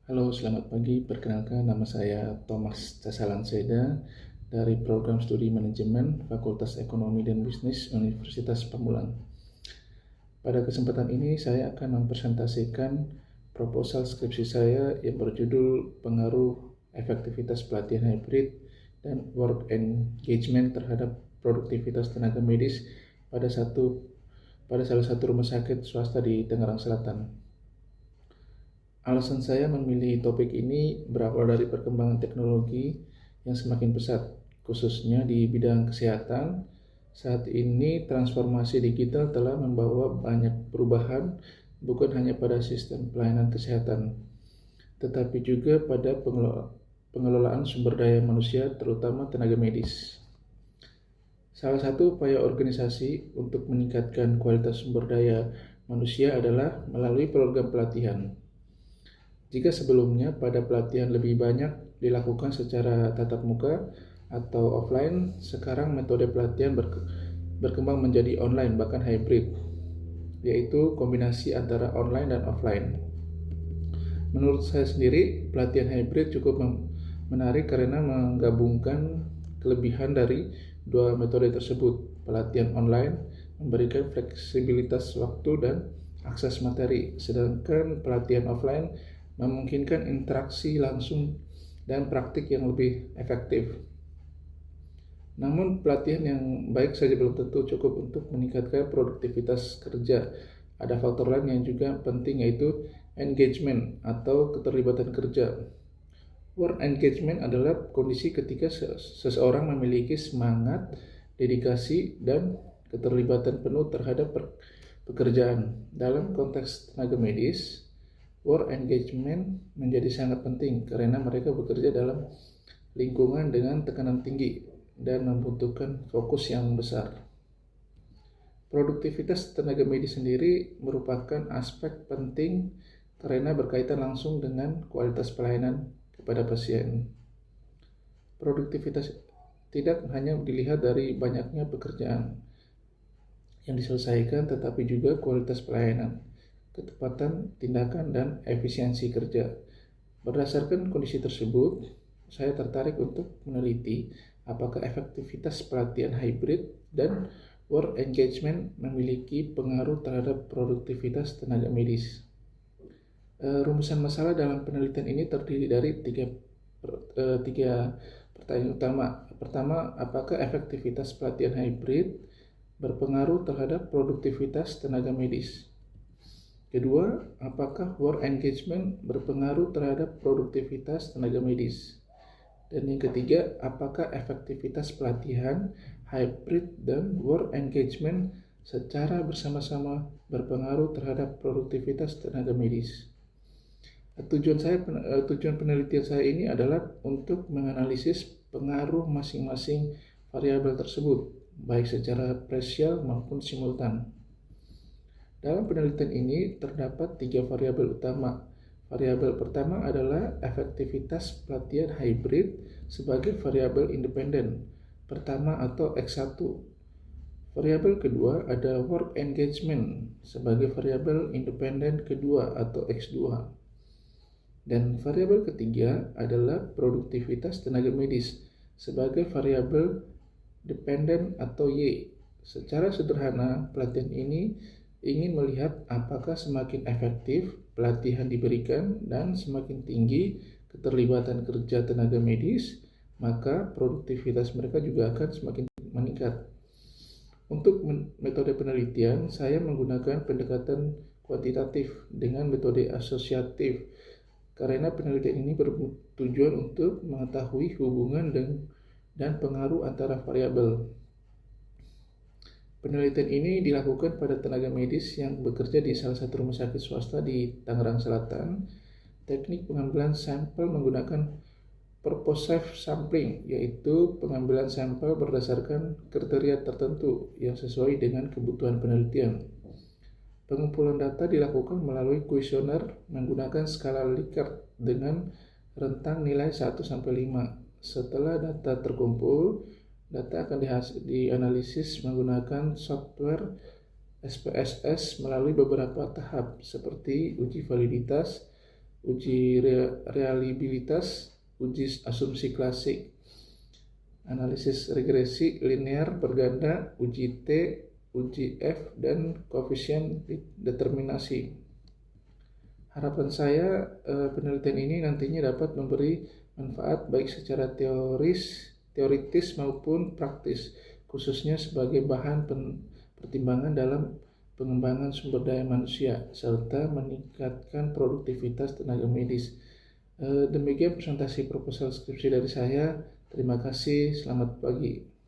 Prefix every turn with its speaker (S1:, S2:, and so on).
S1: Halo, selamat pagi. Perkenalkan, nama saya Thomas Casalanseda dari Program Studi Manajemen Fakultas Ekonomi dan Bisnis Universitas Pamulang. Pada kesempatan ini, saya akan mempresentasikan proposal skripsi saya yang berjudul Pengaruh Efektivitas Pelatihan Hybrid dan Work Engagement terhadap Produktivitas Tenaga Medis pada salah satu rumah sakit swasta di Tangerang Selatan. Alasan saya memilih topik ini berawal dari perkembangan teknologi yang semakin pesat, khususnya di bidang kesehatan. Saat ini transformasi digital telah membawa banyak perubahan, bukan hanya pada sistem pelayanan kesehatan, tetapi juga pada pengelolaan sumber daya manusia, terutama tenaga medis. Salah satu upaya organisasi untuk meningkatkan kualitas sumber daya manusia adalah melalui program pelatihan. Jika sebelumnya pada pelatihan lebih banyak dilakukan secara tatap muka atau offline, sekarang metode pelatihan berkembang menjadi online bahkan hybrid, yaitu kombinasi antara online dan offline. Menurut saya sendiri, pelatihan hybrid cukup menarik karena menggabungkan kelebihan dari dua metode tersebut. Pelatihan online memberikan fleksibilitas waktu dan akses materi, sedangkan pelatihan offline memungkinkan interaksi langsung dan praktik yang lebih efektif. Namun pelatihan yang baik saja belum tentu cukup untuk meningkatkan produktivitas kerja. Ada faktor lain yang juga penting, yaitu engagement atau keterlibatan kerja. Work engagement adalah kondisi ketika seseorang memiliki semangat, dedikasi, dan keterlibatan penuh terhadap pekerjaan. Dalam konteks tenaga medis, work engagement menjadi sangat penting karena mereka bekerja dalam lingkungan dengan tekanan tinggi dan membutuhkan fokus yang besar. Produktivitas tenaga medis sendiri merupakan aspek penting karena berkaitan langsung dengan kualitas pelayanan kepada pasien. Produktivitas tidak hanya dilihat dari banyaknya pekerjaan yang diselesaikan, tetapi juga kualitas pelayanan, ketepatan tindakan, dan efisiensi kerja. Berdasarkan kondisi tersebut, saya tertarik untuk meneliti apakah efektivitas pelatihan hybrid dan work engagement memiliki pengaruh terhadap produktivitas tenaga medis. Rumusan masalah dalam penelitian ini terdiri dari tiga pertanyaan utama. Pertama, apakah efektivitas pelatihan hybrid berpengaruh terhadap produktivitas tenaga medis? Kedua, apakah work engagement berpengaruh terhadap produktivitas tenaga medis? Dan yang ketiga, apakah efektivitas pelatihan hybrid dan work engagement secara bersama-sama berpengaruh terhadap produktivitas tenaga medis? Tujuan penelitian saya ini adalah untuk menganalisis pengaruh masing-masing variabel tersebut, baik secara parsial maupun simultan. Dalam penelitian ini terdapat tiga variabel utama. Variabel pertama adalah efektivitas pelatihan hybrid sebagai variabel independen pertama atau X1. Variabel kedua ada work engagement sebagai variabel independen kedua atau X2. Dan variabel ketiga adalah produktivitas tenaga medis sebagai variabel dependen atau Y. Secara sederhana, pelatihan ini ingin melihat apakah semakin efektif pelatihan diberikan dan semakin tinggi keterlibatan kerja tenaga medis, maka produktivitas mereka juga akan semakin meningkat. Untuk metode penelitian, saya menggunakan pendekatan kuantitatif dengan metode asosiatif karena penelitian ini bertujuan untuk mengetahui hubungan dan pengaruh antara variabel. Penelitian ini dilakukan pada tenaga medis yang bekerja di salah satu rumah sakit swasta di Tangerang Selatan. Teknik pengambilan sampel menggunakan purposive sampling, yaitu pengambilan sampel berdasarkan kriteria tertentu yang sesuai dengan kebutuhan penelitian. Pengumpulan data dilakukan melalui kuesioner menggunakan skala Likert dengan rentang nilai 1-5. Setelah data terkumpul, data akan dianalisis menggunakan software SPSS melalui beberapa tahap seperti uji validitas, uji reliabilitas, uji asumsi klasik, analisis regresi linear berganda, uji T, uji F, dan koefisien determinasi. Harapan saya penelitian ini nantinya dapat memberi manfaat baik secara teoritis maupun praktis, khususnya sebagai bahan pertimbangan dalam pengembangan sumber daya manusia serta meningkatkan produktivitas tenaga medis. Demikian presentasi proposal skripsi dari saya. Terima kasih, selamat pagi.